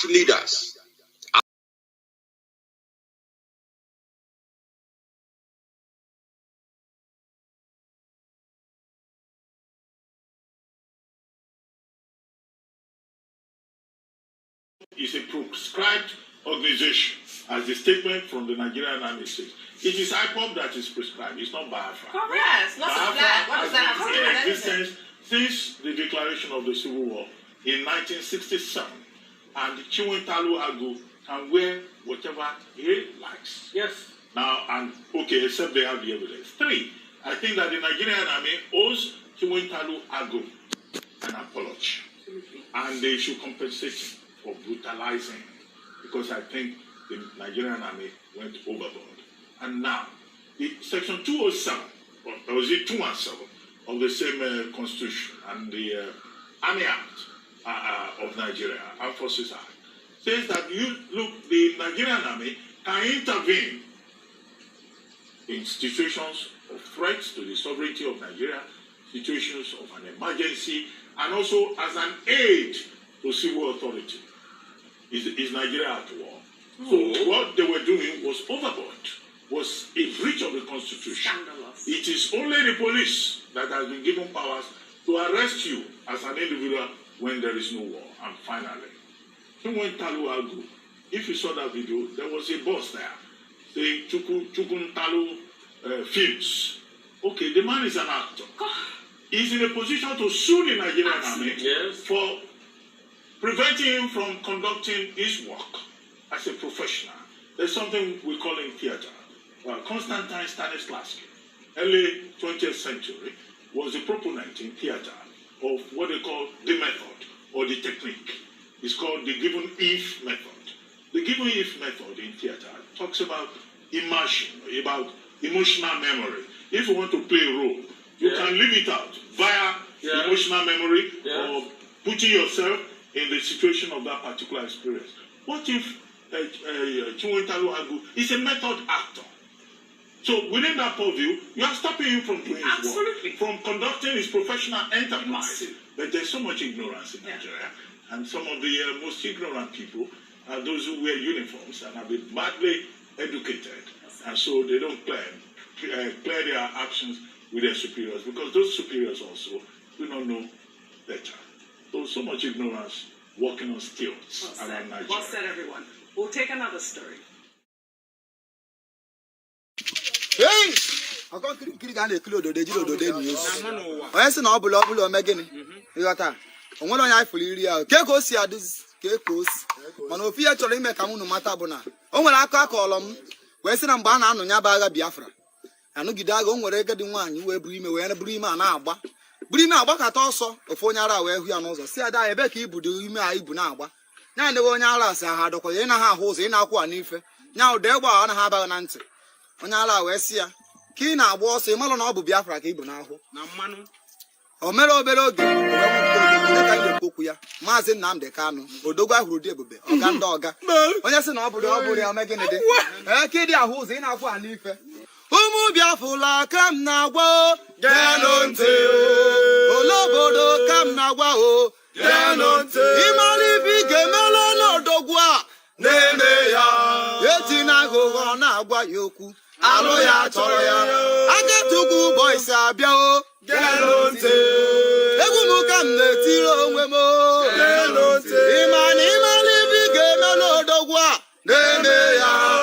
past leaders. Is a prescribed organization, as the statement from the Nigerian Army says. It is IPOB that is prescribed, it's not Biafra. Yes, not a flag. What does that have to do with anything? Since the declaration of the Civil War in 1967, and Chiwetalu Agu can wear whatever he likes. Yes. Now, and okay, except they have the evidence. 3, I think that the Nigerian Army owes Chiwetalu Agu an apology. And they should compensate him for brutalizing, because I think the Nigerian Army went overboard. And now, the Section 207, or was it 217 of the same Constitution and the Army Act of Nigeria, Armed Forces Act, says that the Nigerian Army can intervene in situations of threats to the sovereignty of Nigeria, situations of an emergency, and also as an aid to civil authority. Is Nigeria at war? So what they were doing was overboard, was a breach of the Constitution. Scandalous. It is only the police that has been given powers to arrest you as an individual when there is no war. And finally, Chiwetalu Agu, if you saw that video, there was a boss there saying Chukuntalu Films. Okay, the man is an actor. He's in a position to sue the Nigerian Army for preventing him from conducting his work as a professional. There's something we call in theater. Constantine Stanislavski, early 20th century, was a proponent in theater of what they call the method or the technique. It's called the given if method. The given if method in theater talks about immersion, about emotional memory. If you want to play a role, you can leave it out via emotional memory or putting yourself in the situation of that particular experience. What if Chiwetalu Agu is a method actor? So within that purview, you are stopping him from doing his work, from conducting his professional enterprise. But there's so much ignorance in Nigeria, and some of the most ignorant people are those who wear uniforms and have been badly educated, and so they don't clear their actions with their superiors, because those superiors also do not know better. So much ignorance walking on stilts around Nigeria. Well said, everyone. We'll take another story. Hey! I can't get a clue to the Jilo de news. I said, no, below Megan. You got that. On one eye for you, Kekos, ya this Kekos. Monofia to him, Kamuno Matabona. Oh, when I call them, Western and Bana, no Yabaga Biafra. And no Gidago, whatever the one you will bring me, and a Brima and Abba. Brima Bakat also, a Fonyara, where we are also. See, I bet he would do me, I Bunawa. Now the one Yalas, I had a Koyana house in Aqua Nife. Now there were on Haba and answer. Onyala Wesia, Kina was a Malon Biafra Kibunaho. Namanu. Omero Berogi, Kuya, Mazin Nam de Cano, Odoga Rudebe, Ogandoga. When I said Obudo, I'm making it. Kidia who's in Aqua Nife. Umu Biafula, come now, Danonte, Olobodo, come now, Danonte, Imali Big Melon Dogua, Nemeya, Yetinago on Agua Yoku. Aloya Toya, I get to go boys, Abio, Galonte, Egumukan, the Tiro Wemo, Galonte,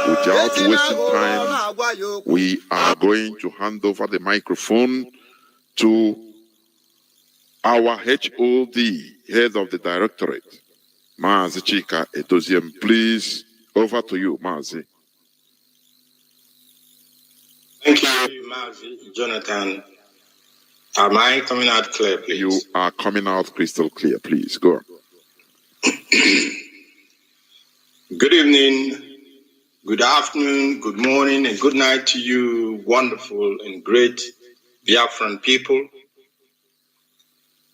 Without wasting time, we are going to hand over the microphone to our HOD, head of the directorate, Mazi Chika Edoziem. Please, over to you, Mazi. Thank you, Mazi. Jonathan. Am I coming out clear, please? You are coming out crystal clear. Please, go on. Good evening, good afternoon, good morning, and good night to you, wonderful and great Biafran people.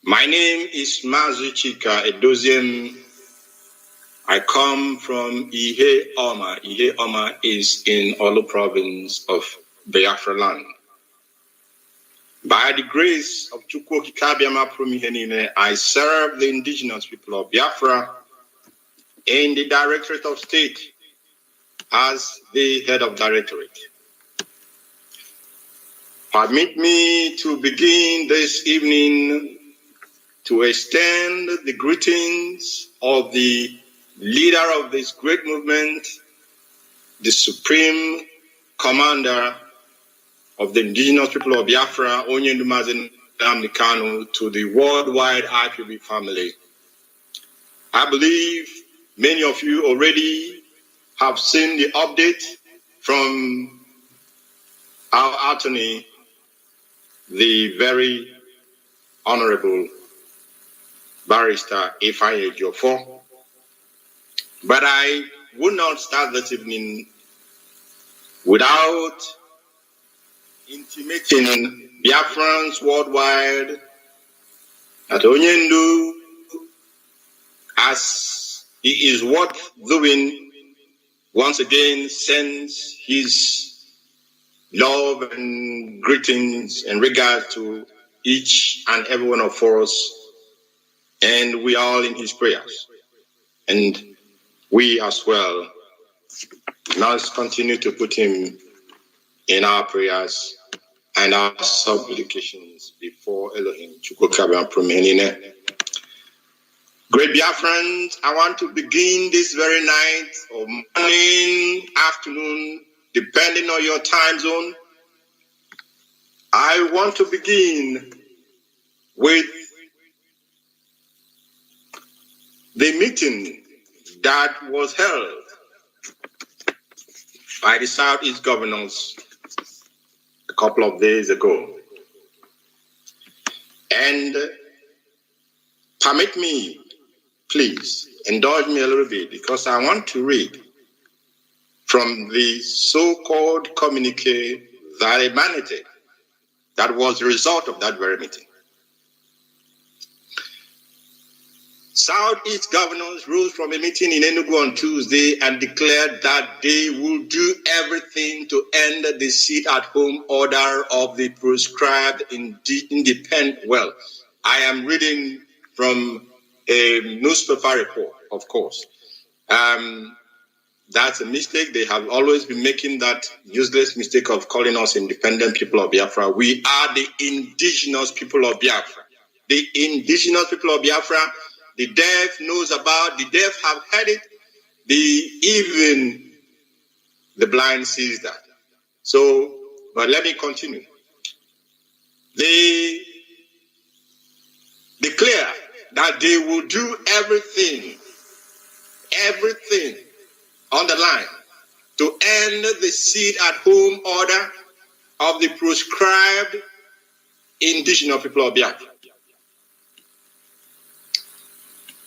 My name is Mazi Chika Edoziem. I come from Ihe Oma. Ihe Oma is in Olu province of Biafra land. By the grace of Chukwu Kikabiama Promihenine, I serve the indigenous people of Biafra in the Directorate of State as the head of directorate. Permit me to begin this evening to extend the greetings of the leader of this great movement, the supreme commander of the indigenous people of Biafra, Onyendumazi Nnamdi Kanu, to the worldwide IPB family. I believe many of you already have seen the update from our attorney, the very Honorable Barrister Ifeanyi Ejiofor. But I would not start this evening without intimating Biafrans worldwide that Onyendu, as he is worth doing, once again sends his love and greetings and regards to each and every one of us, and we are all in his prayers. And we as well must continue to put him in our prayers and our supplications before Elohim. Great Biafrans, I want to begin this very night or morning, afternoon, depending on your time zone. I want to begin with the meeting that was held by the Southeast governors a couple of days ago. And permit me, please, indulge me a little bit, because I want to read from the so-called communique that emanated, that was the result of that very meeting. Southeast governors rose from a meeting in Enugu on Tuesday and declared that they will do everything to end the sit-at-home order of the proscribed independent. Well, I am reading from a newspaper report, of course. That's a mistake. They have always been making that useless mistake of calling us independent people of Biafra. We are the indigenous people of Biafra. The indigenous people of Biafra. The deaf knows about, the deaf have heard it, even the blind sees that. So, but let me continue. They declare that they will do everything on the line to end the sit-at-home order of the proscribed indigenous people of Biafra.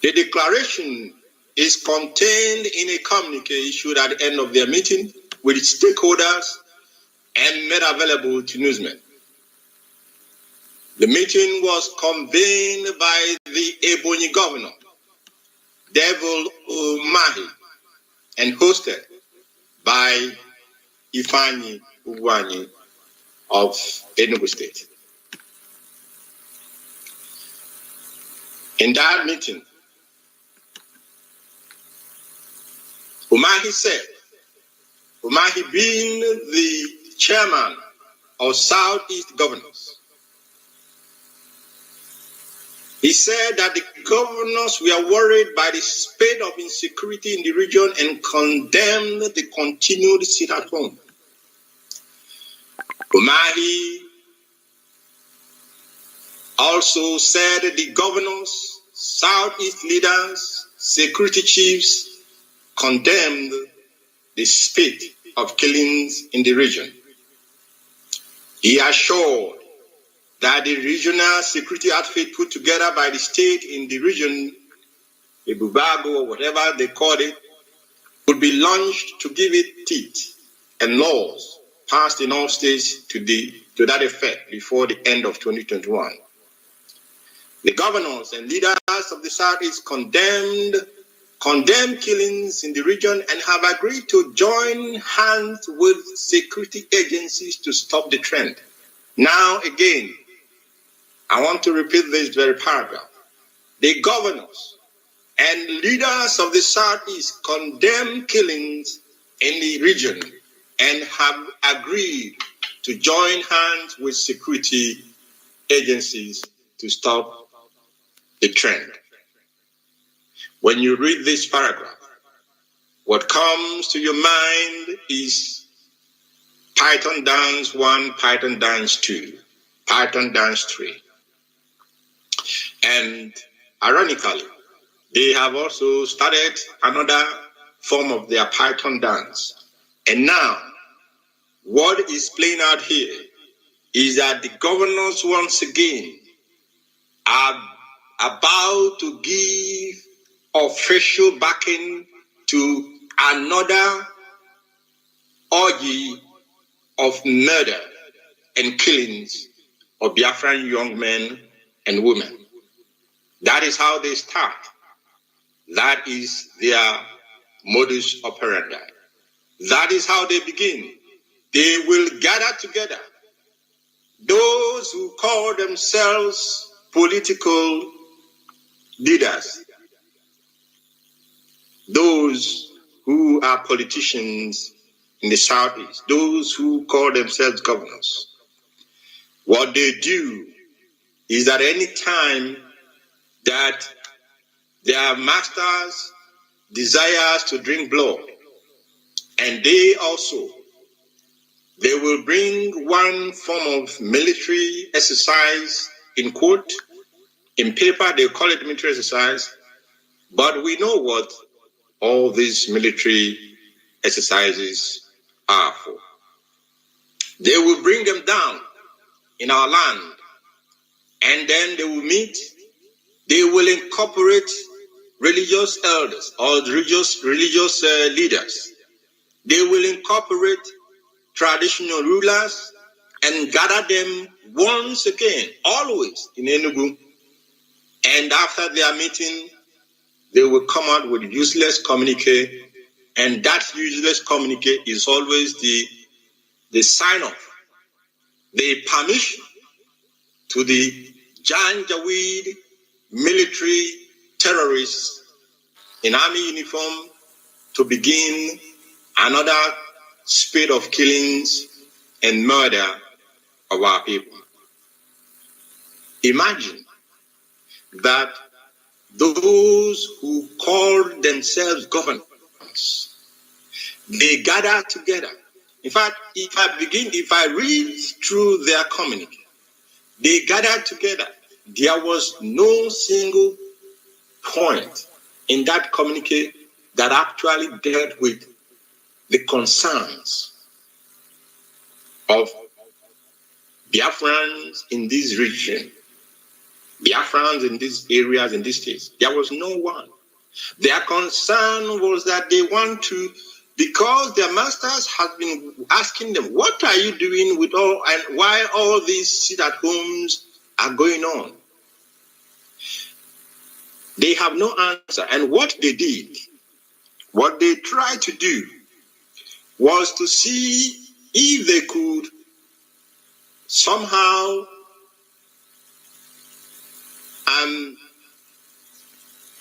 The declaration is contained in a communique issued at the end of their meeting with stakeholders and made available to newsmen. The meeting was convened by the Ebonyi governor, Devil Umahi, and hosted by Ifeanyi Ugwuanyi of Enugu State. In that meeting, Umahi being the chairman of Southeast governors, he said that the governors were worried by the spate of insecurity in the region and condemned the continued sit-at-home. Umahi also said the governors, Southeast leaders, security chiefs condemned the spate of killings in the region. He assured that the regional security outfit put together by the state in the region, the Bubago or whatever they called it, would be launched to give it teeth, and laws passed in all states to that effect before the end of 2021. The governors and leaders of the Southeast condemned killings in the region and have agreed to join hands with security agencies to stop the trend. Now again, I want to repeat this very paragraph. The governors And leaders of the Southeast condemn killings in the region and have agreed to join hands with security agencies to stop the trend. When you read this paragraph, what comes to your mind is Python Dance 1, Python Dance 2, Python Dance 3. And ironically, they have also started another form of their Python dance. And now, what is playing out here is that the governors once again are about to give official backing to another orgy of murder and killings of Biafran young men and women. That is how they start. That is their modus operandi. That is how they begin. They will gather together those who call themselves political leaders, those who are politicians in the Southeast, those who call themselves governors. What they do is that any time that their masters desires to drink blood, and they will bring one form of military exercise in quote. In paper, they call it military exercise, but we know what all these military exercises are for. They will bring them down in our land, and then they will meet. They will incorporate religious elders or religious leaders. They will incorporate traditional rulers and gather them once again, always in Enugu. And after their meeting, they will come out with useless communique, and that useless communique is always the sign off, the permission to the Janjaweed military terrorists in army uniform to begin another spate of killings and murder of our people. Imagine that those who call themselves governors, they gather together. In fact, if I read through their communique, they gathered together. There was no single point in that communique that actually dealt with the concerns of Biafrans in this region, Biafrans in these areas, in these states. There was no one. Their concern was that they want to, because their masters have been asking them, what are you doing with all, and why all these sit-at-homes are going on? They have no answer. And what they did, what they tried to do, was to see if they could somehow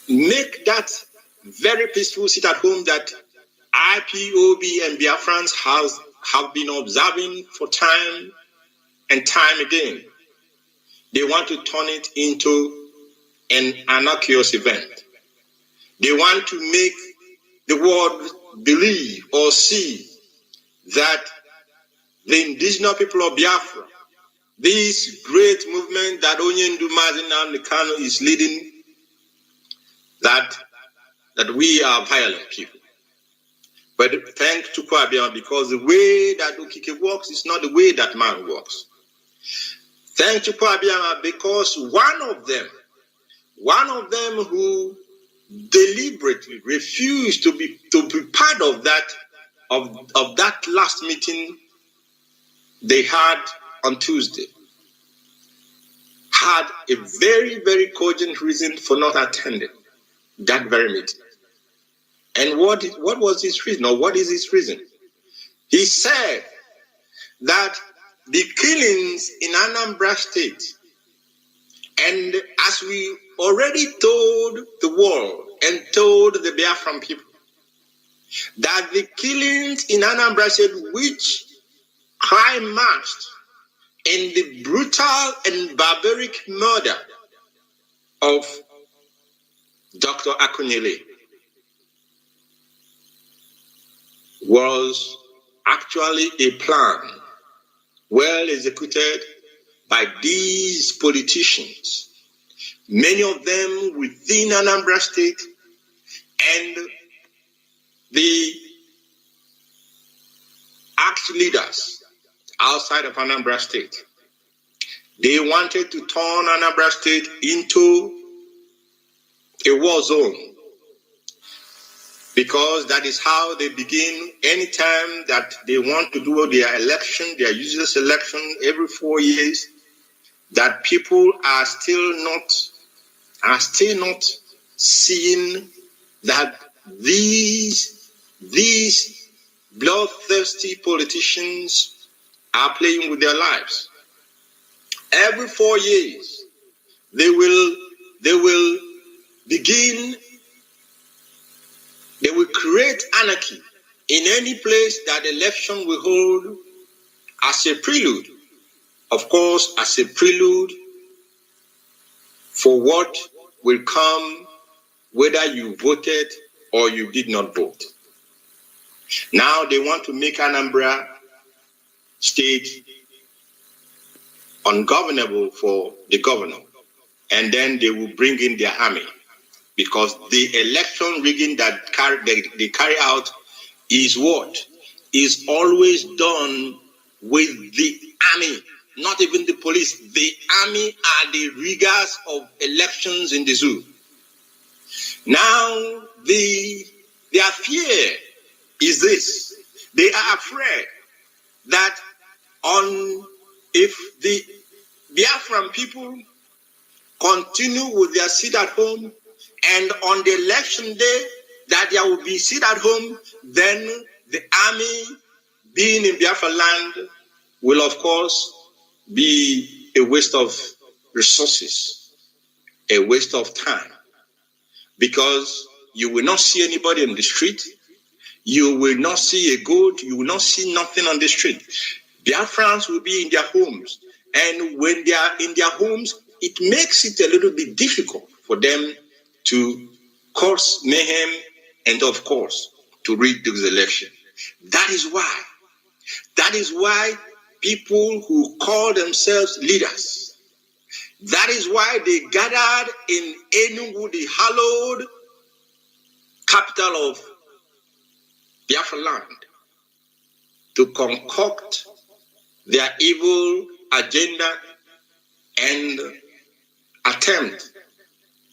make that very peaceful sit-at-home that IPOB and Biafrans have been observing for time and time again. They want to turn it into an anarchous event. They want to make the world believe or see that the indigenous people of Biafra, this great movement that Onyendu Mazi Nnamdi Kanu is leading, that we are violent people. But thanks to Kwabiama, because the way that Okike works is not the way that man works. Thanks to Kwabiama, because one of them who deliberately refused to be part of that last meeting they had on Tuesday, had a very, very cogent reason for not attending that very meeting. And what was his reason, or what is his reason? He said that the killings in Anambra State, and as we already told the world and told the Biafran people that the killings in Anambra State, which climaxed in the brutal and barbaric murder of Dr. Akunyele, was actually a plan well executed by these politicians, many of them within Anambra State, and the act leaders outside of Anambra State. They wanted to turn Anambra State into a war zone, because that is how they begin. Anytime that they want to do their election, their useless election every 4 years, that people are still not seeing that these bloodthirsty politicians are playing with their lives. Every 4 years, they will begin. They will create anarchy in any place that election will hold, as a prelude, of course, as a prelude for what will come, whether you voted or you did not vote. Now they want to make Anambra State ungovernable for the governor, and then they will bring in their army, because the election rigging that they carry out is what is always done with the army, not even the police. The army are the riggers of elections in the zoo. Now, their fear is this. They are afraid that if the Biafran people continue with their sit at home, and on the election day that there will be sit at home, then the army being in Biafra land will, of course, be a waste of resources, a waste of time, because you will not see anybody in the street. You will not see a goat. You will not see nothing on the street. Biafrans will be in their homes. And when they are in their homes, it makes it a little bit difficult for them to cause mayhem and, of course, to rig this election. That is why people who call themselves leaders, that is why they gathered in Enugu, the hallowed capital of Biafra land, to concoct their evil agenda and attempt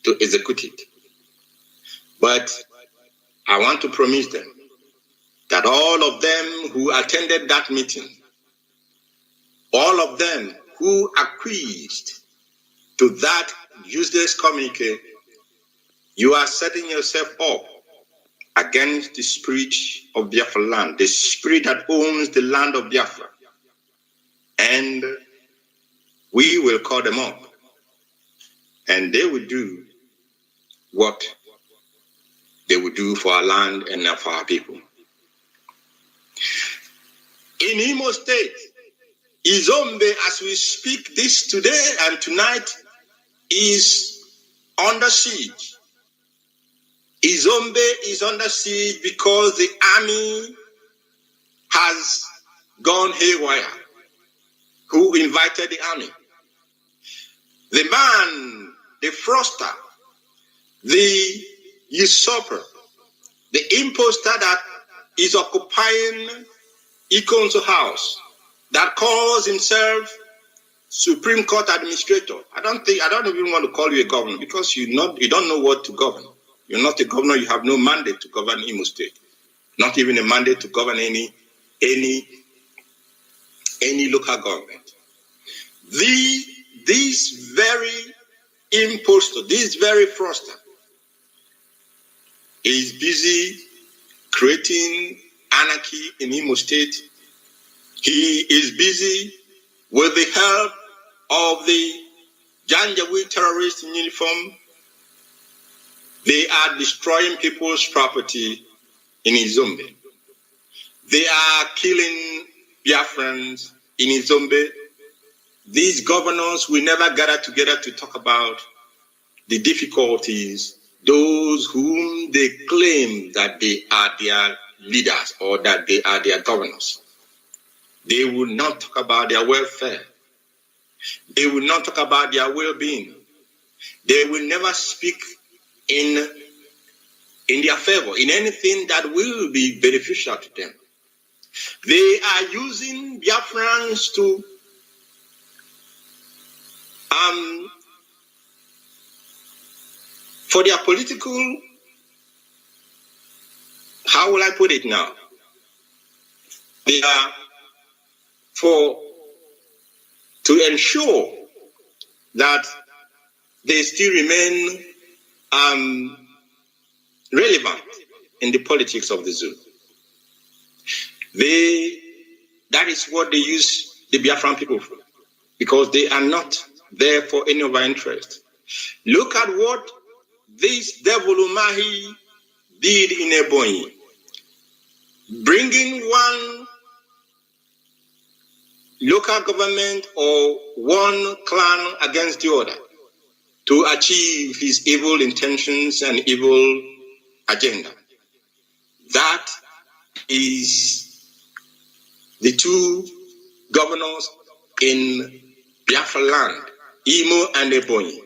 to execute it. But I want to promise them that all of them who attended that meeting, all of them who acquiesced to that useless communique, you are setting yourself up against the spirit of Biafra land, the spirit that owns the land of Biafra. And we will call them up, and they will do what they will do for our land and for our people. In Imo State, Izombe, as we speak this today and tonight, is under siege. Izombe is under siege because the army has gone haywire. Who invited the army? The man, the froster, the usurper, the imposter that is occupying Ikonso house, that calls himself Supreme Court Administrator. I don't even want to call you a governor, because you don't know what to govern. You're not a governor. You have no mandate to govern Imo State, not even a mandate to govern any local government. This very imposter, this very fraudster, is busy creating anarchy in Imo State. He is busy with the help of the Janjaweed terrorists in uniform They are destroying people's property in Izombe. They are killing Biafrans in Izombe. These governors will never gather together to talk about the difficulties, those whom they claim that they are their leaders or that they are their governors. They will not talk about their welfare. They will not talk about their well-being. They will never speak in their favor, in anything that will be beneficial to them. They are using Biafrans to for their political, how will I put it now? They are to ensure that they still remain relevant in the politics of the zoo. That is what they use the Biafran people for, because they are not there for any of our interest. Look at what this devil Umahi did in Ebonyi, bringing one local government or one clan against the other to achieve his evil intentions and evil agenda. That is the two governors in Biafra land, Imo and Ebonyi.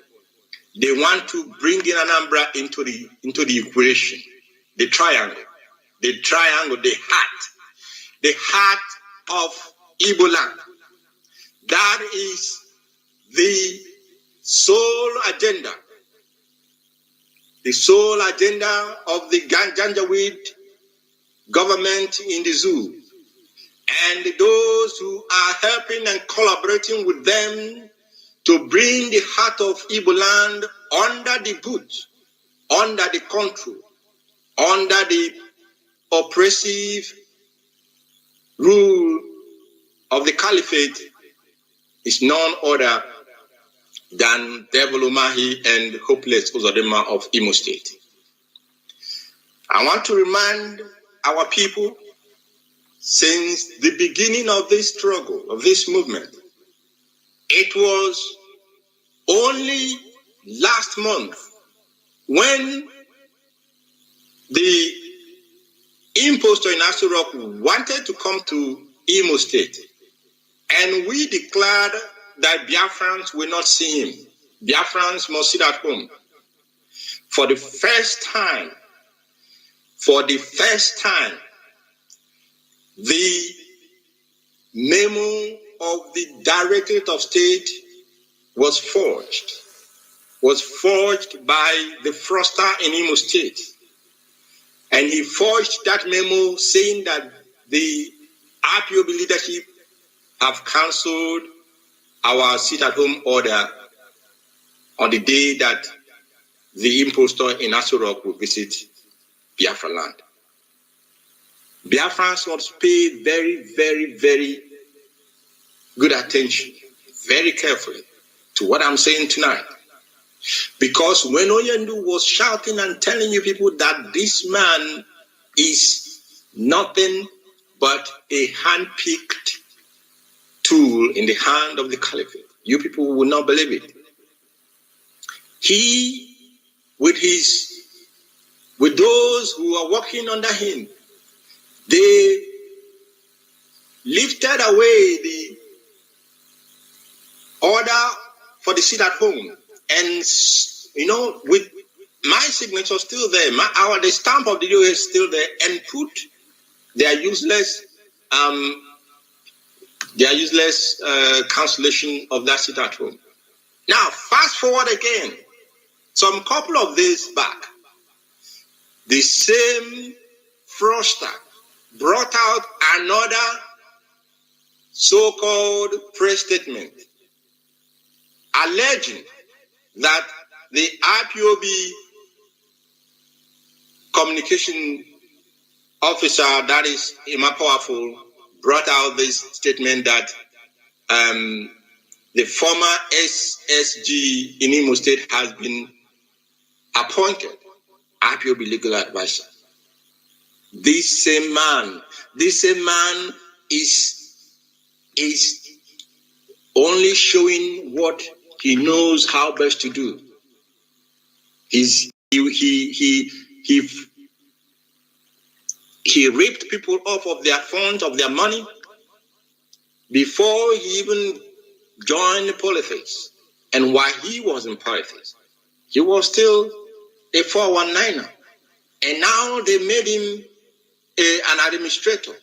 They want to bring in Anambra into the equation, the triangle, the heart of Igbo land. That is the sole agenda of the Janjaweed government in the zoo, and those who are helping and collaborating with them to bring the heart of Igbo land under the boot, under the control, under the oppressive rule of the caliphate is none other than Devil Umahi and Hopeless Uzodema of Imo State. I want to remind our people, since the beginning of this struggle, of this movement, it was only last month when the impostor in Aso Rock wanted to come to Imo State, and we declared that Biafrans will not see him. Biafrans must sit at home. For the first time, the memo of the Directorate of State was forged by the fraudster in Imo State. And he forged that memo saying that the IPOB leadership have cancelled our sit-at-home order on the day that the impostor in Aso Rock will visit Biafra land. Biafrans must pay very, very, very good attention, very carefully, to what I'm saying tonight. Because when Oyendu was shouting and telling you people that this man is nothing but a hand-picked tool in the hand of the caliphate, you people will not believe it. He, with those who are working under him, they lifted away the order for the sit at home, and with my signature still there, the stamp of the US is still there, and put their useless cancellation of that sit at home. Now, fast forward again, some couple of days back, the same fraudster brought out another so-called press statement alleging that the IPOB communication officer, that is Emma Powerful, brought out this statement that the former SSG in Imo State has been appointed IPOB legal advisor. This same man is only showing what he knows how best to do. He ripped people off of their funds, of their money, before he even joined politics. And while he was in politics, he was still a 419er. And now they made him an administrator.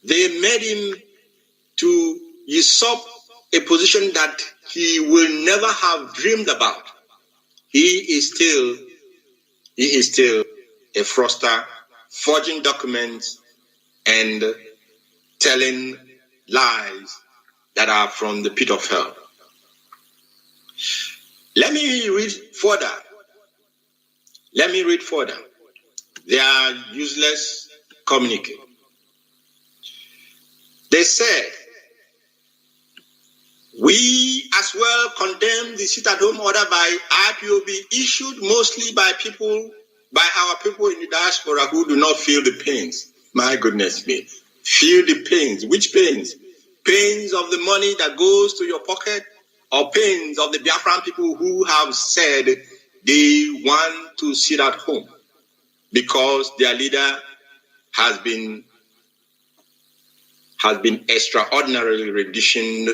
They made him to usurp a position that he will never have dreamed about. He is still a fraudster, forging documents and telling lies that are from the pit of hell. Let me read further. They are useless communique. They said, we as well condemn the sit-at-home order by IPOB issued mostly by our people in the diaspora who do not feel the pains. My goodness me. Feel the pains. Which pains? Pains of the money that goes to your pocket, or pains of the Biafran people who have said they want to sit at home because their leader has been extraordinarily renditioned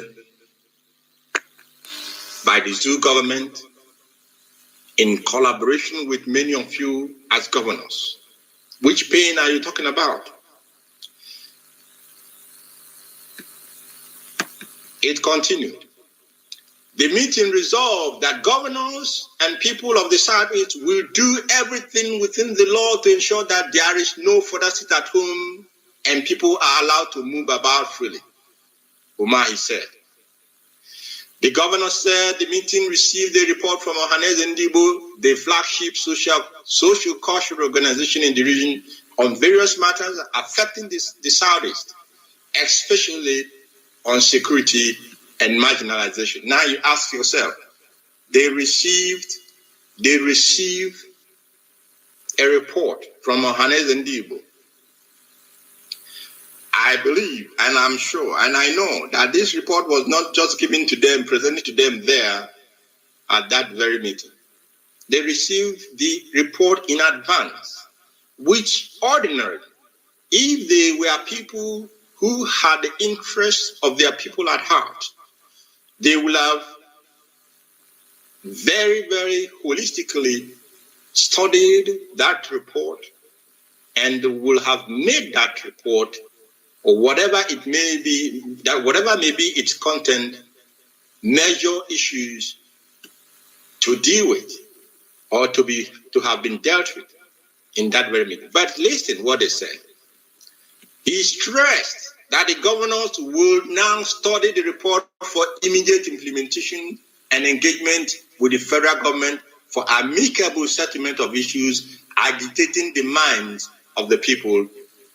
by the Zoo government in collaboration with many of you as governors. Which pain are you talking about? It continued. The meeting resolved that governors and people of the Southeast will do everything within the law to ensure that there is no further sit at home and people are allowed to move about freely. Umahi said. The governor said the meeting received a report from Ohanes Ndibo, the flagship social cultural organization in the region, on various matters affecting the Southeast, especially on security and marginalization. Now you ask yourself, they received a report from Ohanes Ndibo. I believe, and I'm sure, and I know that this report was not just given to them, presented to them there at that very meeting. They received the report in advance, which ordinarily, if they were people who had the interests of their people at heart, they will have very, very holistically studied that report and will have made that report, or whatever it may be, that whatever may be its content, major issues to deal with or to have been dealt with in that very meeting. But listen what they said. He stressed that the governors will now study the report for immediate implementation and engagement with the federal government for amicable settlement of issues agitating the minds of the people,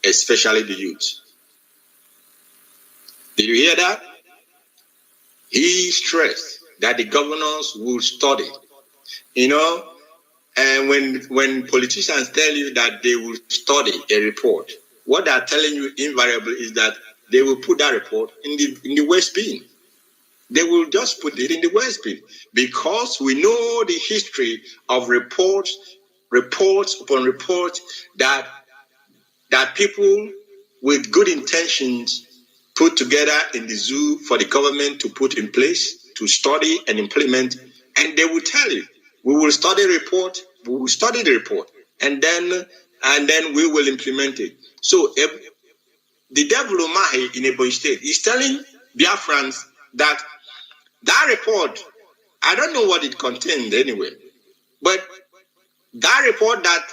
especially the youth. Did you hear that? He stressed that the governors will study. You know, and when politicians tell you that they will study a report, what they're telling you invariably is that they will put that report in the West bin. They will just put it in the West bin because we know the history of reports upon reports that people with good intentions put together in the zoo for the government to put in place, to study and implement, and they will tell you, we will study the report, and then we will implement it. So if the devil Omahi in Ebonyi State is telling Biafrans that report, I don't know what it contained anyway, but that report that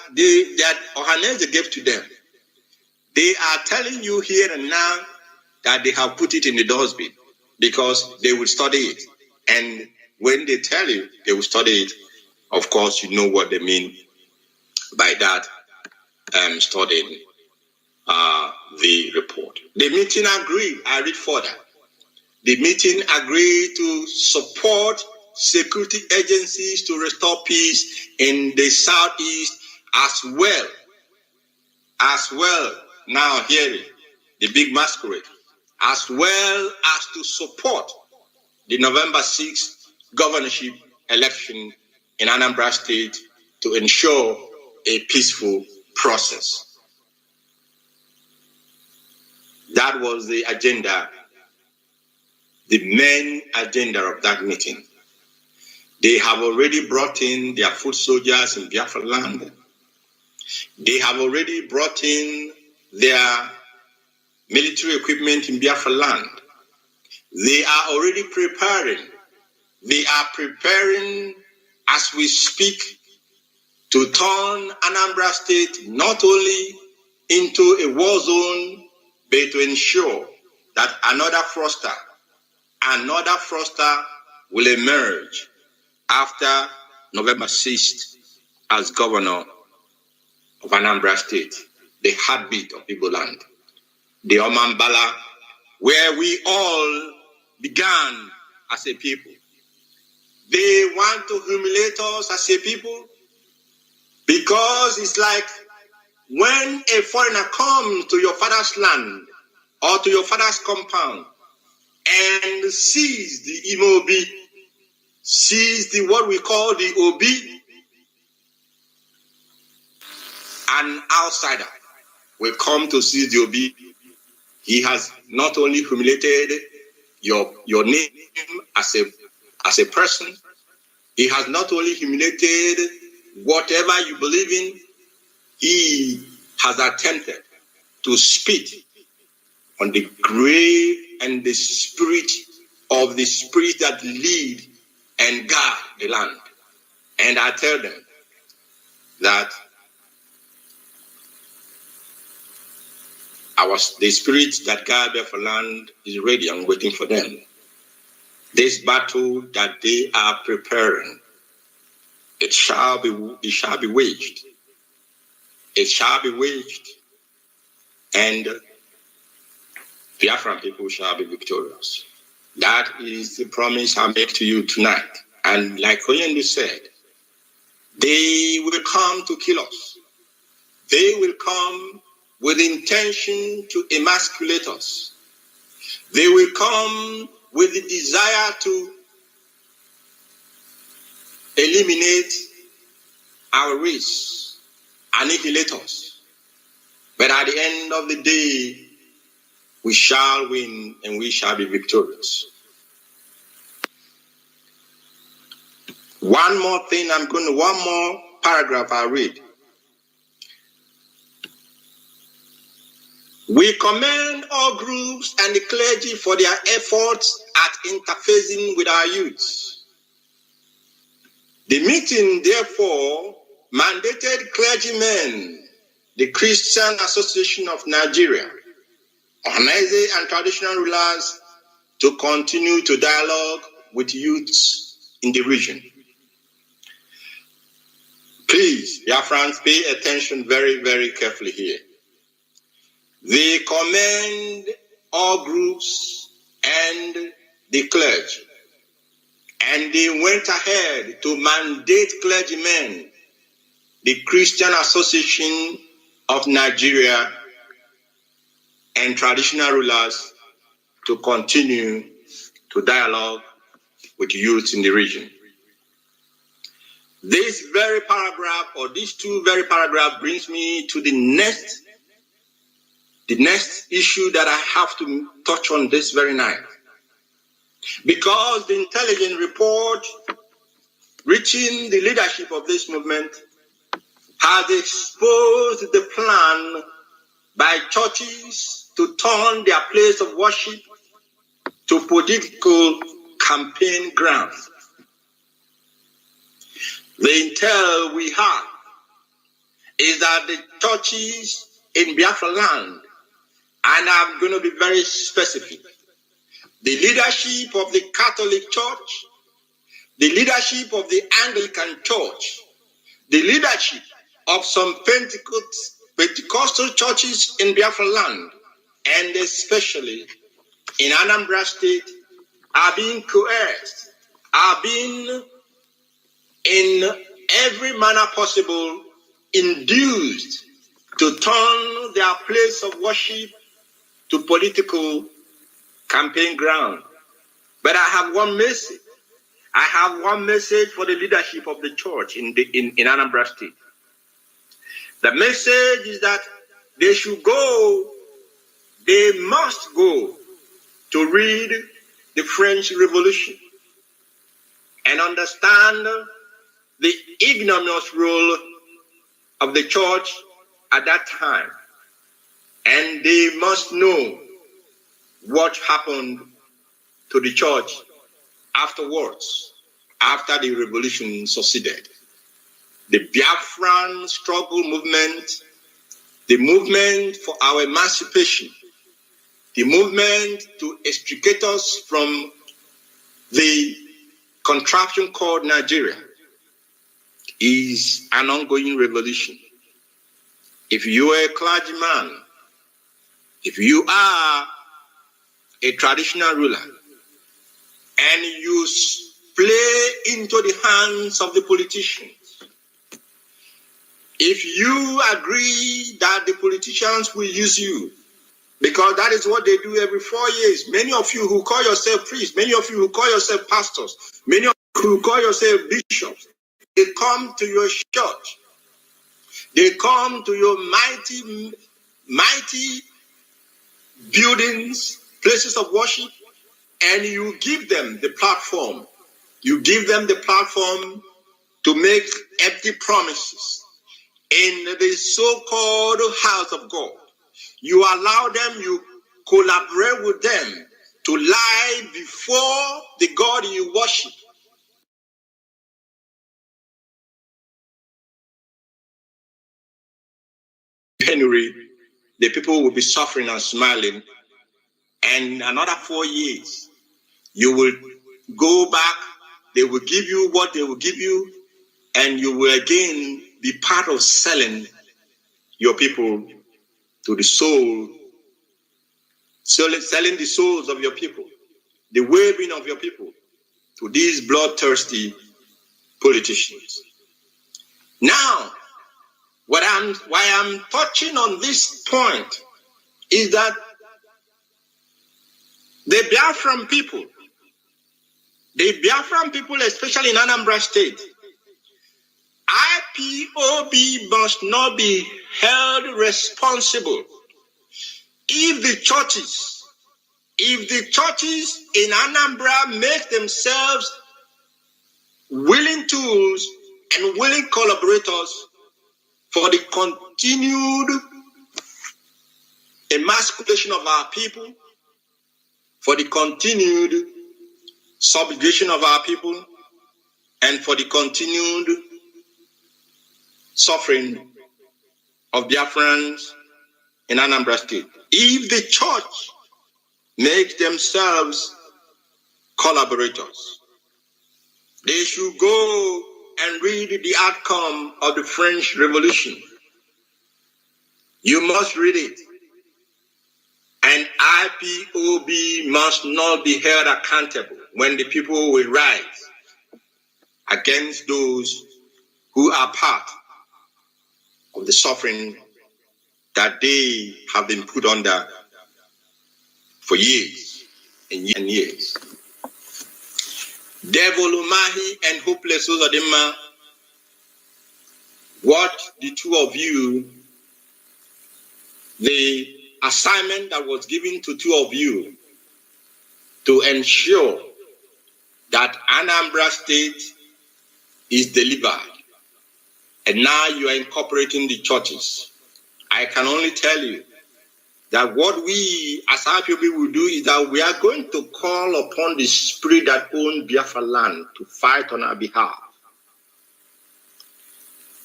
Ohaneze gave to them, they are telling you here and now that they have put it in the dustbin because they will study it. And when they tell you they will study it, of course, you know what they mean by that, studying the report. The meeting agreed, I read further. The meeting agreed to support security agencies to restore peace in the southeast as well. Now hear it, the big masquerade, as well as to support the November 6th governorship election in Anambra State to ensure a peaceful process. That was the agenda, the main agenda of that meeting. They have already brought in their foot soldiers in Biafra land. They have already brought in their military equipment in Biafra land. They are already preparing. They are preparing as we speak to turn Anambra State not only into a war zone, but to ensure that another fraudster will emerge after November 6th as governor of Anambra State, the heartbeat of Igbo land, the Omambala, where we all began as a people. They want to humiliate us as a people because it's like when a foreigner comes to your father's land or to your father's compound and sees the Imobi, sees the what we call the Obi, an outsider will come to see the Obi. He has not only humiliated your name as a person, he has not only humiliated whatever you believe in, he has attempted to spit on the grave and the spirit of the spirit that lead and guard the land. And I tell them that the spirit that guard Biafra land is ready and waiting for them. This battle that they are preparing, it shall be waged. It shall be waged, and Biafran people shall be victorious. That is the promise I make to you tonight. And like Oyendu said, they will come to kill us. They will come with intention to emasculate us. They will come with the desire to eliminate our race, annihilate us. But at the end of the day, we shall win and we shall be victorious. One more paragraph I'll read. We commend all groups and the clergy for their efforts at interfacing with our youths. The meeting, therefore, mandated clergymen, the Christian Association of Nigeria, organizing and traditional rulers to continue to dialogue with youths in the region. Please, dear friends, pay attention very, very carefully here. They commend all groups and the clergy, and they went ahead to mandate clergymen, the Christian Association of Nigeria, and traditional rulers to continue to dialogue with youth in the region. This very paragraph, or these two very paragraphs, brings me to the next issue that I have to touch on this very night. Because the intelligence report reaching the leadership of this movement has exposed the plan by churches to turn their place of worship to political campaign grounds. The intel we have is that the churches in Biafra land, and I'm going to be very specific, the leadership of the Catholic Church, the leadership of the Anglican Church, the leadership of some Pentecostal churches in Biafra land, and especially in Anambra State, are being coerced are being in every manner possible induced to turn their place of worship to political campaign ground. But I have one message. I have one message for the leadership of the church in Anambra State. The message is that they should go, they must go to read the French Revolution and understand the ignominious role of the church at that time. And they must know what happened to the church afterwards, after the revolution succeeded. The Biafran struggle movement, the movement for our emancipation, the movement to extricate us from the contraption called Nigeria is an ongoing revolution. If you are a clergyman, if you are a traditional ruler, and you play into the hands of the politicians, if you agree that the politicians will use you, because that is what they do every 4 years. Many of you who call yourself priests, many of you who call yourself pastors, many of you who call yourself bishops, they come to your church. They come to your mighty buildings, places of worship, and you give them the platform. You give them the platform to make empty promises in the so-called house of God. You allow them, you collaborate with them to lie before the God you worship. January, the people will be suffering and smiling, and another 4 years, you will go back, they will give you what they will give you, and you will again be part of selling your people to the soul, selling the souls of your people, the well-being of your people to these bloodthirsty politicians. Now, why I'm touching on this point is that the Biafran people, especially in Anambra State, IPOB must not be held responsible if the churches in Anambra make themselves willing tools and willing collaborators for the continued emasculation of our people, for the continued subjugation of our people, and for the continued suffering of Biafrans in Anambra State. If the church makes themselves collaborators, they should go and read the outcome of the French Revolution. You must read it. And IPOB must not be held accountable when the people will rise against those who are part of the suffering that they have been put under for years and years. Devil Umahi and Hopeless Uzodima, what the two of you, the assignment that was given to two of you to ensure that Anambra State is delivered, and now you are incorporating the churches. I can only tell you that what we as IPOB will do is that we are going to call upon the spirit that owns Biafra land to fight on our behalf.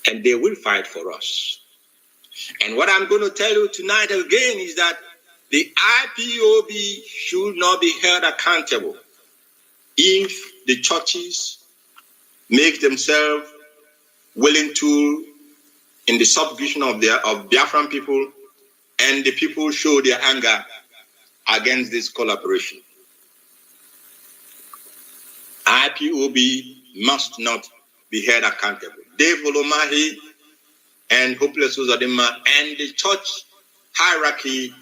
And they will fight for us. And what I'm going to tell you tonight again is that the IPOB should not be held accountable if the churches make themselves willing to in the subjugation of Biafran people, and the people show their anger against this collaboration. IPOB must not be held accountable. Dave Olomahi and Hopeless Uzodinma and the church hierarchy,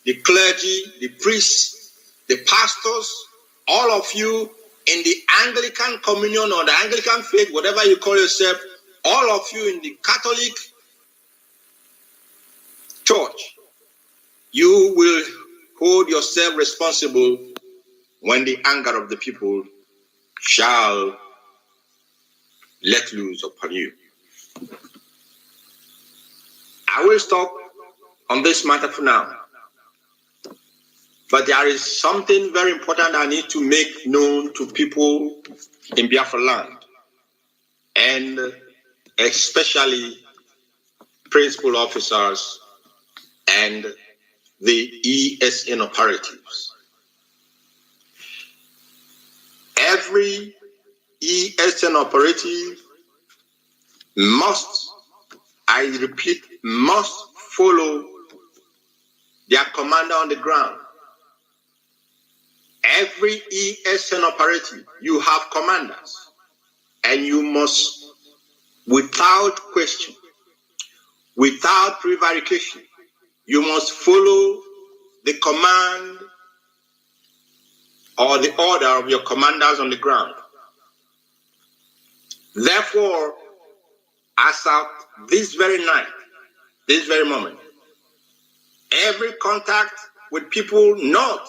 the clergy, the priests, the pastors, all of you in the Anglican communion or the Anglican faith, whatever you call yourself, all of you in the Catholic Church, you will hold yourself responsible when the anger of the people shall let loose upon you. I will stop on this matter for now. But there is something very important I need to make known to people in Biafra land, and especially principal officers and the ESN operatives. Every ESN operative must, I repeat, must follow their commander on the ground. Every ESN operative, you have commanders, and you must, without question, without prevarication, you must follow the command or the order of your commanders on the ground. Therefore, as of this very night, this very moment, every contact with people not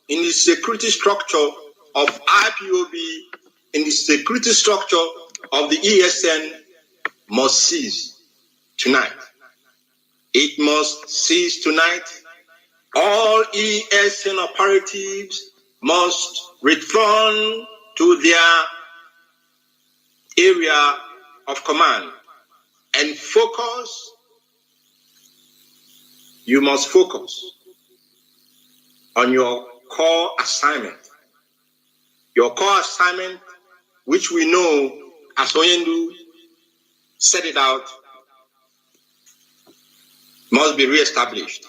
in the security structure of IPOB, in the security structure of the ESN, must cease tonight. It must cease tonight. All ESN operatives must return to their area of command and focus. You must focus on your core assignment. Your core assignment, which we know, as Oyendu set it out, must be reestablished.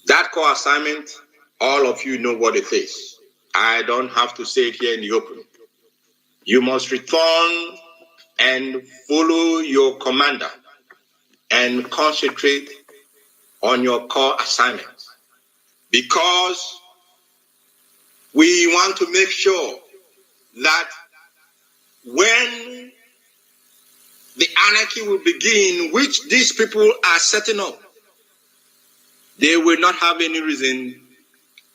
That core assignment, all of you know what it is. I don't have to say it here in the open. You must return and follow your commander and concentrate on your core assignment, because we want to make sure that when the anarchy will begin, which these people are setting up, they will not have any reason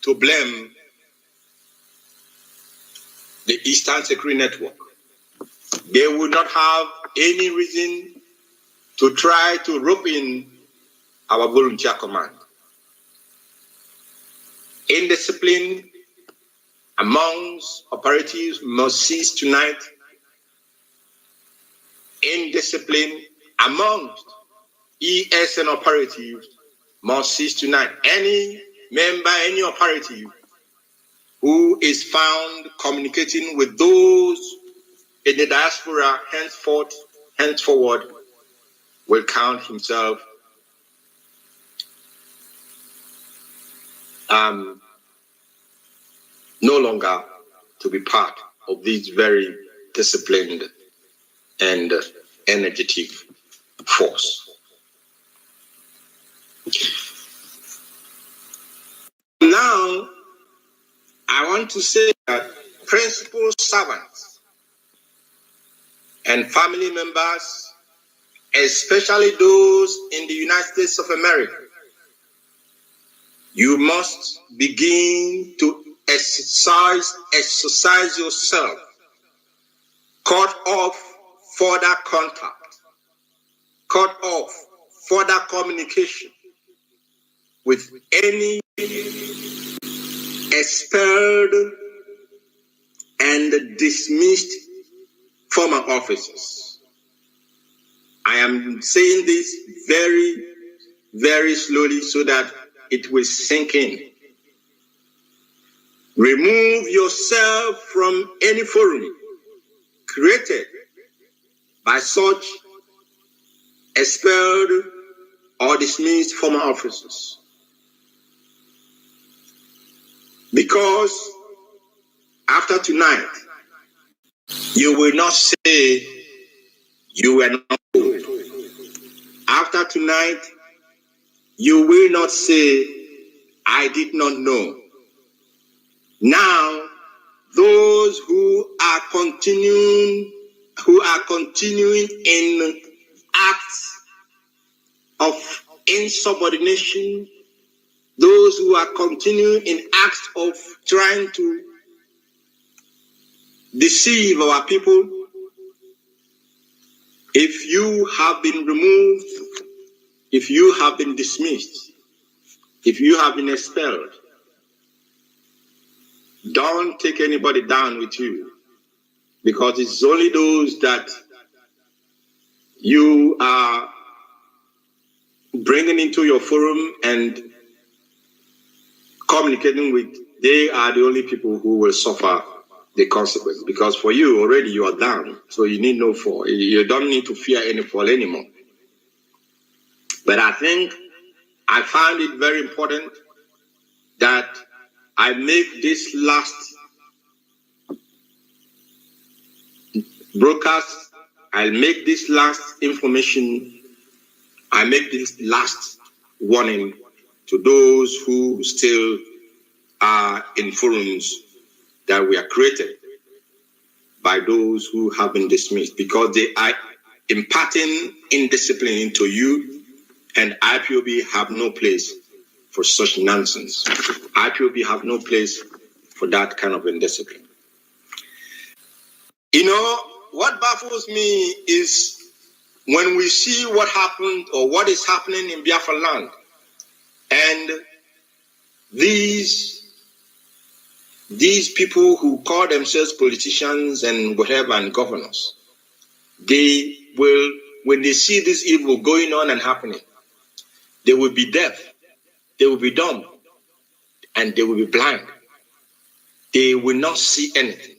to blame the Eastern Security Network. They will not have any reason to try to rope in our volunteer command. Indiscipline amongst operatives must cease tonight. Indiscipline amongst ESN operatives must cease tonight. Any member, any operative who is found communicating with those in the diaspora henceforward will count himself no longer to be part of this very disciplined and energetic force. Now, I want to say that principal servants and family members, especially those in the United States of America, you must begin to exercise yourself. Cut off further contact. Cut off further communication with any expelled and dismissed former officers. I am saying this very, very slowly so that it will sink in. Remove yourself from any forum created by such expelled or dismissed former officers. Because after tonight, you will not say you were not told. After tonight, you will not say, I did not know. Now, those who are continuing in acts of insubordination, those who are continuing in acts of trying to deceive our people, if you have been removed, if you have been dismissed, if you have been expelled, don't take anybody down with you, because it's only those that you are bringing into your forum and communicating with. They are the only people who will suffer the consequence, because for you already you are down, so you need no fall. You don't need to fear any fall anymore. But I think I found it very important that I make this last broadcast, I'll make this last information, I make this last warning to those who still are in forums that we are created by those who have been dismissed, because they are imparting indiscipline into you, and IPOB have no place for such nonsense. IPOB have no place for that kind of indiscipline. You know, what baffles me is when we see what happened or what is happening in Biafra land, and these people who call themselves politicians and whatever and governors, they will, when they see this evil going on and happening, they will be deaf, they will be dumb, and they will be blind. They will not see anything.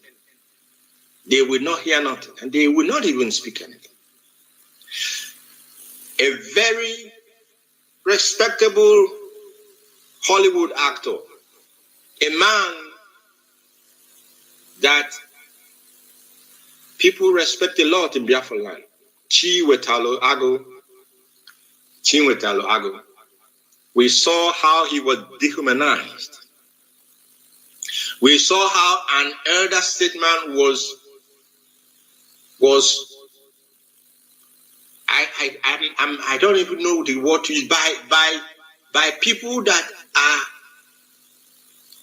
They will not hear nothing, and they will not even speak anything. A very respectable Hollywood actor, a man that people respect a lot in Biafra land, Chinwetalu Agu. We saw how he was dehumanized. We saw how an elder statesman was I don't even know the word to use, by people that are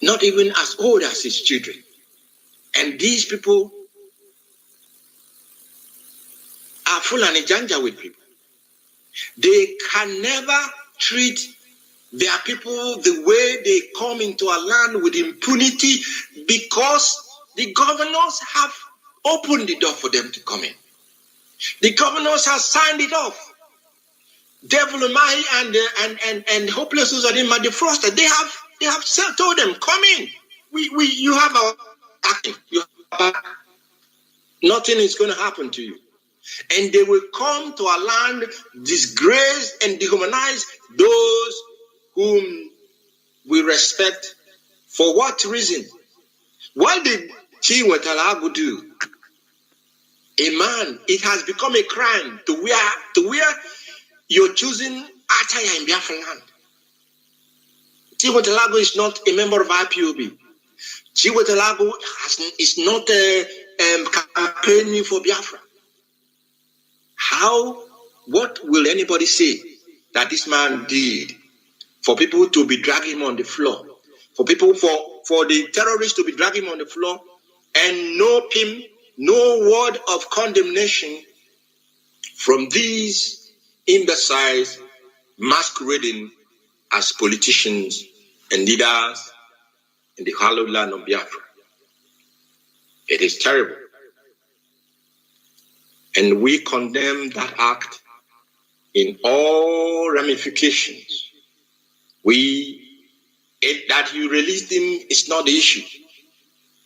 not even as old as his children. And these people are full and janja with people. They can never treat their people the way they come into our land with impunity, because the governors have opened the door for them to come in. The governors have signed it off. Devil Umahi and Hopeless Uzadima defrosted. They have told them, come in. You have our acting. You have our, nothing is going to happen to you. And they will come to our land, disgrace and dehumanize those whom we respect. For what reason? What did Chinwetalu do? A man, it has become a crime to wear you're choosing attire in Biafra land. Chinwetalu is not a member of IPOB. Chinwetalu is not campaigning for Biafra. What will anybody say that this man did for people to be dragging him on the floor? For the terrorists to be dragging him on the floor and no word of condemnation from these imbeciles masquerading as politicians and leaders in the hallowed land of Biafra. It is terrible. And we condemn that act in all ramifications. That you released him is not the issue.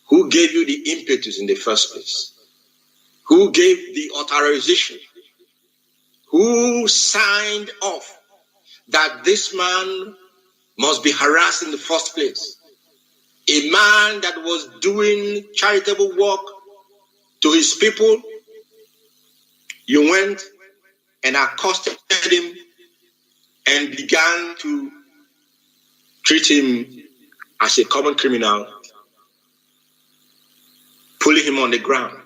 Who gave you the impetus in the first place? Who gave the authorization? Who signed off that this man must be harassed in the first place? a man that was doing charitable work to his people, you went and accosted him and began to treat him as a common criminal, pulling him on the ground.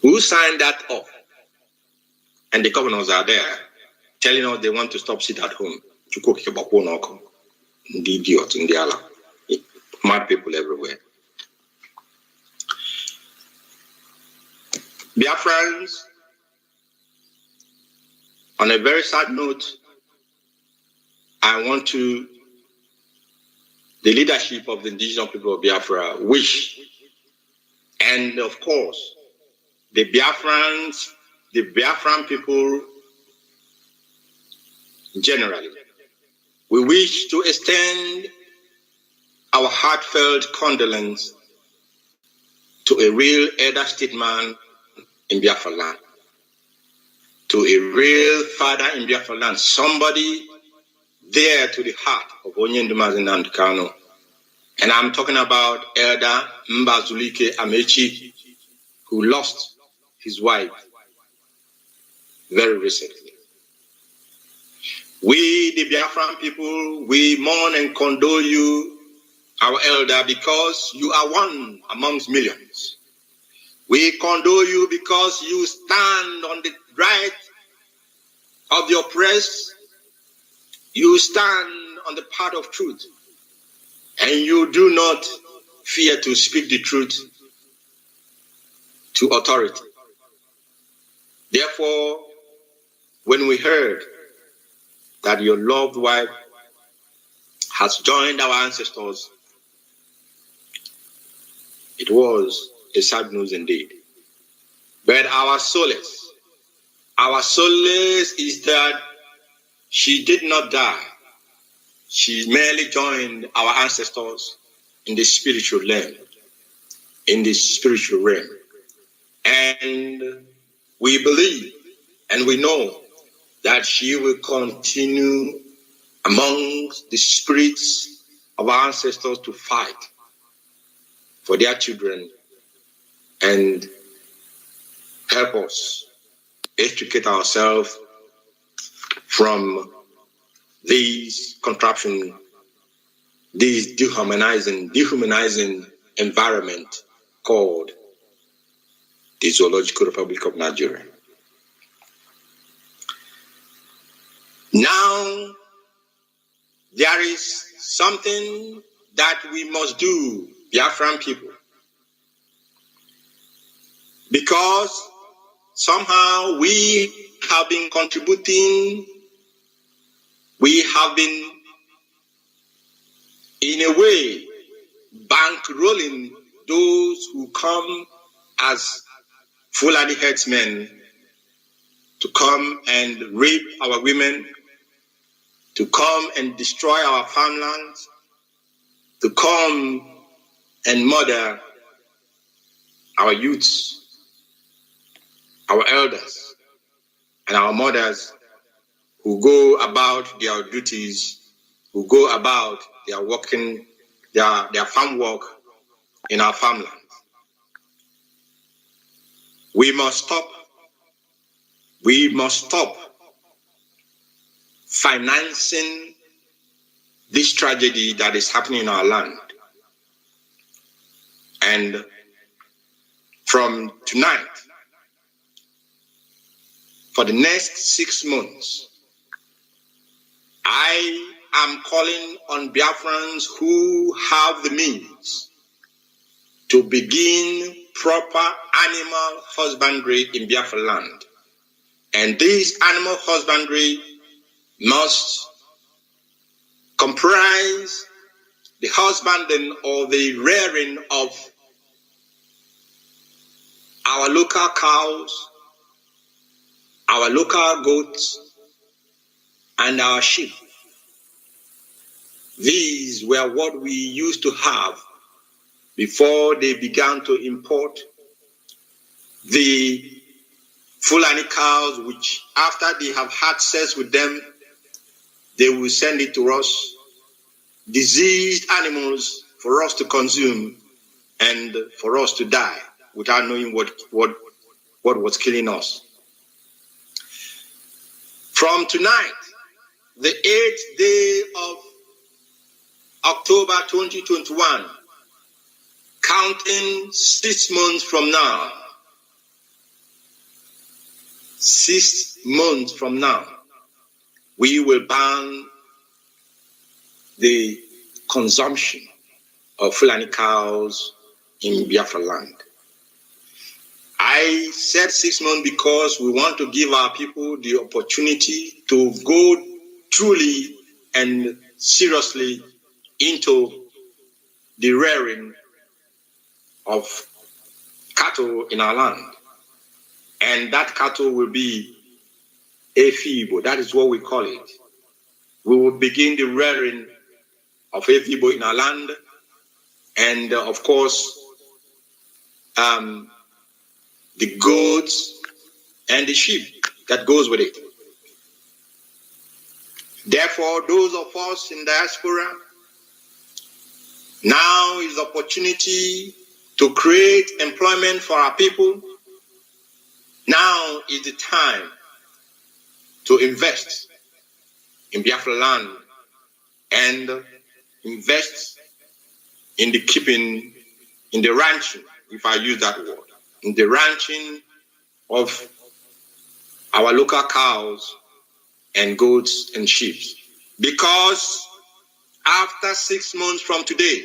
Who signed that off? And the governors are there telling us they want to stop sit at home. The idiot in the Allah. Mad people everywhere. Biafrans, on a very sad note, I want to, the leadership of the indigenous people of Biafra wish, and of course, the Biafrans, the Biafran people generally, we wish to extend our heartfelt condolence to a real elder statesman in Biafra land, to a real father in Biafra land, somebody there to the heart of Onyendumaz and Kano. And I'm talking about Elder Mbazulike Amechi, who lost his wife very recently. We, the Biafran people, we mourn and condole you, our elder, because you are one amongst millions. We condole you because you stand on the right of the oppressed. You stand on the path of truth. And you do not fear to speak the truth to authority. Therefore, when we heard that your loved wife has joined our ancestors, it was a sad news indeed. But our solace is that she did not die. She merely joined our ancestors in the spiritual realm, And we believe and we know that she will continue amongst the spirits of our ancestors to fight for their children and help us extricate ourselves from these contraptions, this dehumanizing environment called the Zoological Republic of Nigeria. Now, there is something that we must do, Biafran people, because somehow we have been contributing, we have been, in a way, bankrolling those who come as Fulani headsmen to come and rape our women, to come and destroy our farmlands, to come and murder our youths, our elders, and our mothers who go about their duties, who go about their working, their farm work in our farmlands. We must stop financing this tragedy that is happening in our land. And from tonight, for the next 6 months, I am calling on Biafrans who have the means to begin proper animal husbandry in Biafra land. And this animal husbandry must comprise the husbanding or the rearing of our local cows, our local goats, and our sheep. These were what we used to have before they began to import the Fulani cows, which after they have had sex with them, they will send it to us diseased animals for us to consume and for us to die without knowing what was killing us. From tonight, the 8th day of October 2021, counting 6 months from now, 6 months from now, we will ban the consumption of Fulani cows in Biafra land. I said 6 months because we want to give our people the opportunity to go truly and seriously into the rearing of cattle in our land. And that cattle will be Efibo. That is what we call it. We will begin the rearing of Efibo in our land. And of course, the goats and the sheep that goes with it. Therefore, those of us in diaspora, now is the opportunity to create employment for our people. Now is the time to invest in Biafra land and invest in the keeping, in the ranching, if I use that word, in the ranching of our local cows and goats and sheep. Because after 6 months from today,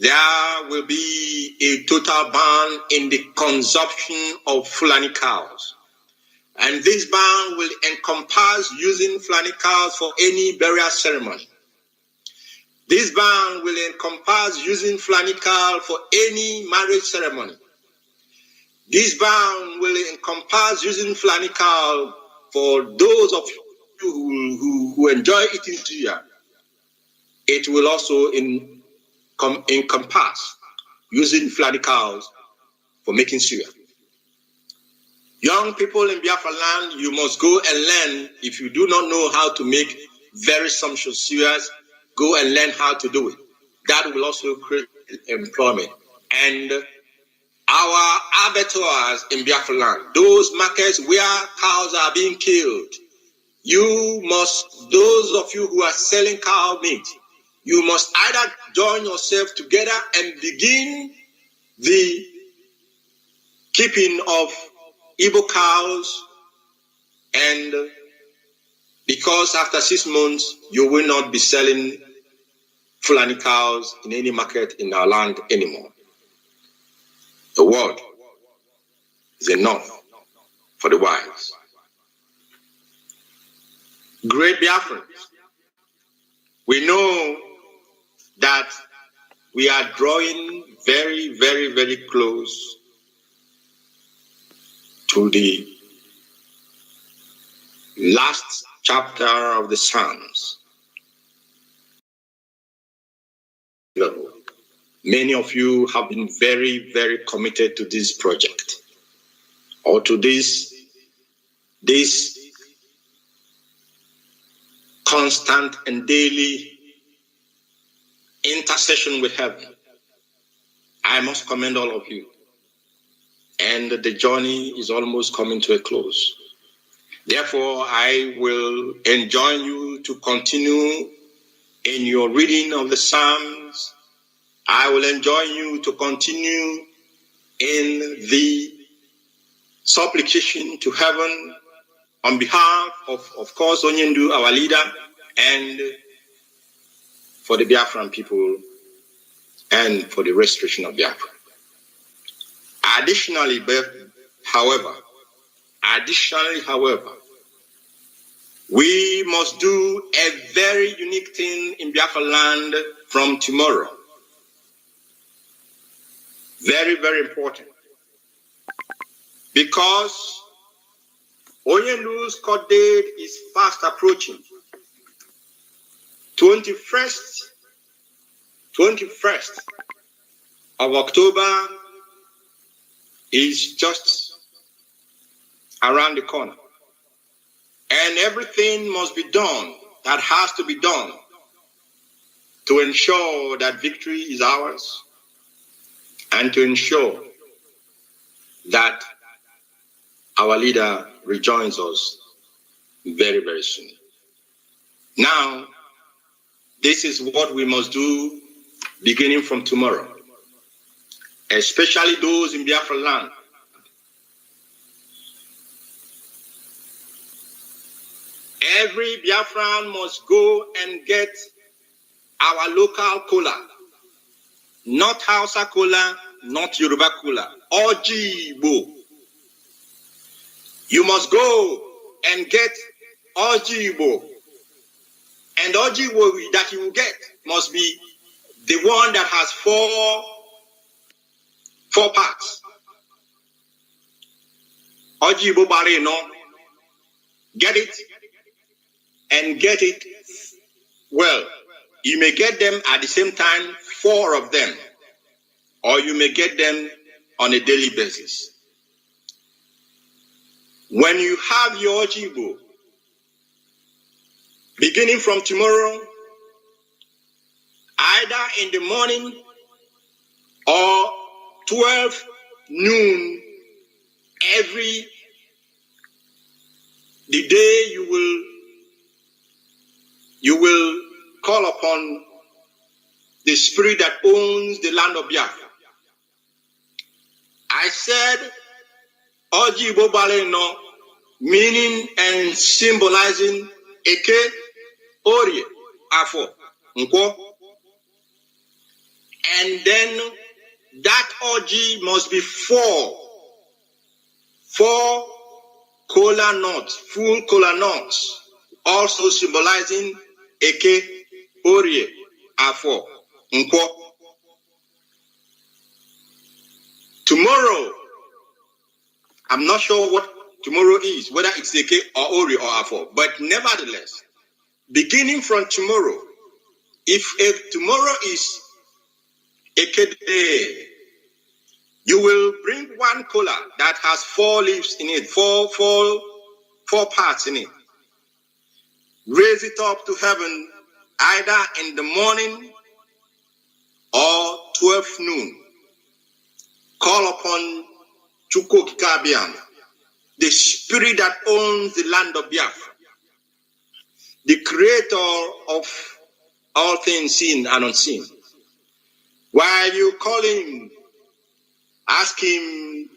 there will be a total ban in the consumption of Fulani cows. And this ban will encompass using Fulani cows for any burial ceremony. This ban will encompass using Fulani cow for any marriage ceremony. This ban will encompass using Fulani cow for those of you who enjoy eating suya. It will also encompass using Fulani cows for making suya. Young people in Biafra land, you must go and learn. If you do not know how to make very sumptuous suyas, go and learn how to do it. That will also create employment. And our abattoirs in Biafra land, those markets where cows are being killed, those of you who are selling cow meat, you must either join yourself together and begin the keeping of Igbo cows, and because after 6 months, you will not be selling Fulani cows in any market in our land anymore. The word is enough for the wise. Great Biafrans, we know that we are drawing very, very, very close to the last chapter of the Psalms. Many of you have been very, very committed to this project or to this constant and daily intercession with heaven. I must commend all of you. And the journey is almost coming to a close. Therefore, I will enjoin you to continue in your reading of the Psalms. I will enjoin you to continue in the supplication to heaven on behalf of course, Onyendu, our leader, and for the Biafran people and for the restoration of Biafra. Additionally, however, we must do a very unique thing in Biafra land from tomorrow. Very, very important. Because Onyendu's court date is fast approaching. 21st of October is just around the corner. And everything must be done that has to be done to ensure that victory is ours and to ensure that our leader rejoins us very, very soon. Now, this is what we must do beginning from tomorrow, especially those in Biafra land. Every Biafran must go and get our local cola, not Hausa cola, not Yoruba cola, Ojibo. You must go and get Ojibo. And Ojibo that you will get must be the one that has four parts. Ojibo Bareno. Get it and get it well. You may get them at the same time, 4 of them, or you may get them on a daily basis. When you have your Ojibo, beginning from tomorrow, either in the morning or 12 noon, the day you will call upon the spirit that owns the land of Biafra. I said, Ojibo Baleno, meaning and symbolizing Eke, Orie, Afo, Nkwo. And then that Oji must be 4 kola nuts, full kola nuts, also symbolizing Eke, Orie, Afo, Nkwo. Tomorrow, I'm not sure what tomorrow is, whether it's Eke or Ori or Afo, but nevertheless, beginning from tomorrow, if tomorrow is Eke Day, you will bring 1 kola that has 4 leaves in it, four parts in it. Raise it up to heaven either in the morning or 12 noon. Call upon Chukwu Kikabiam, the spirit that owns the land of Biafra, the creator of all things seen and unseen. While you call him, ask him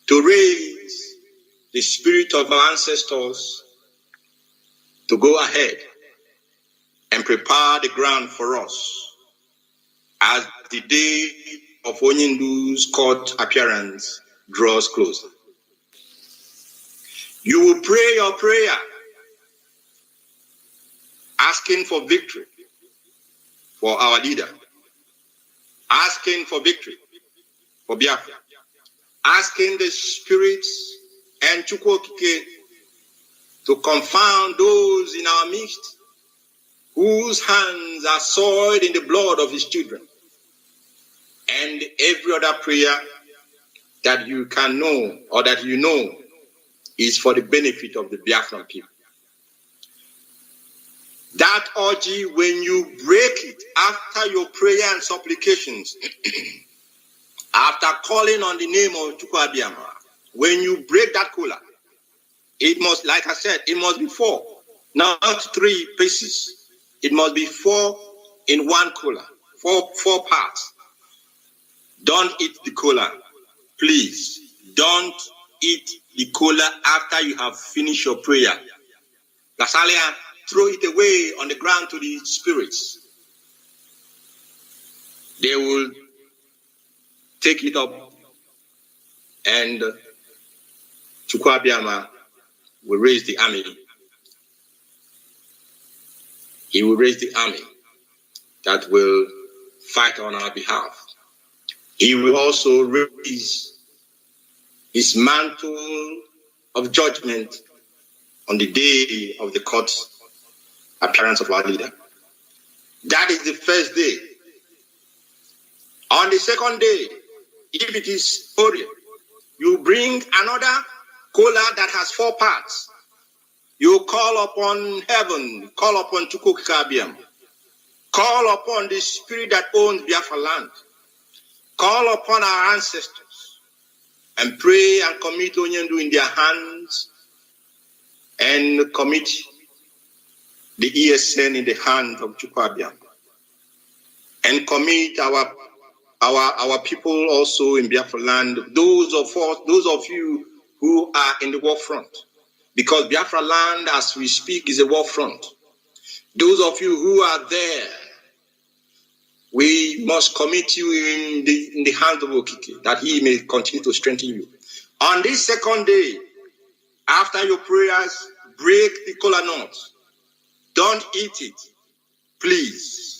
to raise the spirit of our ancestors to go ahead and prepare the ground for us as the day of Onyindu's court appearance draws closer. You will pray your prayer, asking for victory for our leader, asking for victory for Biafra, asking the spirits and Chukwokike to confound those in our midst whose hands are soiled in the blood of his children, and every other prayer that you can know or that you know is for the benefit of the Biafran people. That orgy, when you break it after your prayer and supplications, after calling on the name of Chukwu Abiyama, when you break that kola, it must, like I said, it must be 4, not 3 pieces. It must be 4 in 1 kola, 4 parts. Don't eat the kola, please. Don't eat the kola after you have finished your prayer. Lasalia, throw it away on the ground to the spirits. They will take it up, and Chukwu Abiyama will raise the army. He will raise the army that will fight on our behalf. He will also raise his mantle of judgment on the day of the court appearance of our leader. That is the first day. On the second day, if it is Ori, you bring another kola that has 4 parts. You call upon heaven, call upon Chukwu Abiyama Call upon the spirit that owns Biafra land. Call upon our ancestors and pray and commit Onyendu in their hands and commit the ESN in the hand of Chukwabia. And commit our people also in Biafra land, those of you who are in the war front. Because Biafra land, as we speak, is a war front. Those of you who are there, we must commit you in the hand of Okike, that he may continue to strengthen you. On this second day, after your prayers, break the kola nut. Don't eat it, please.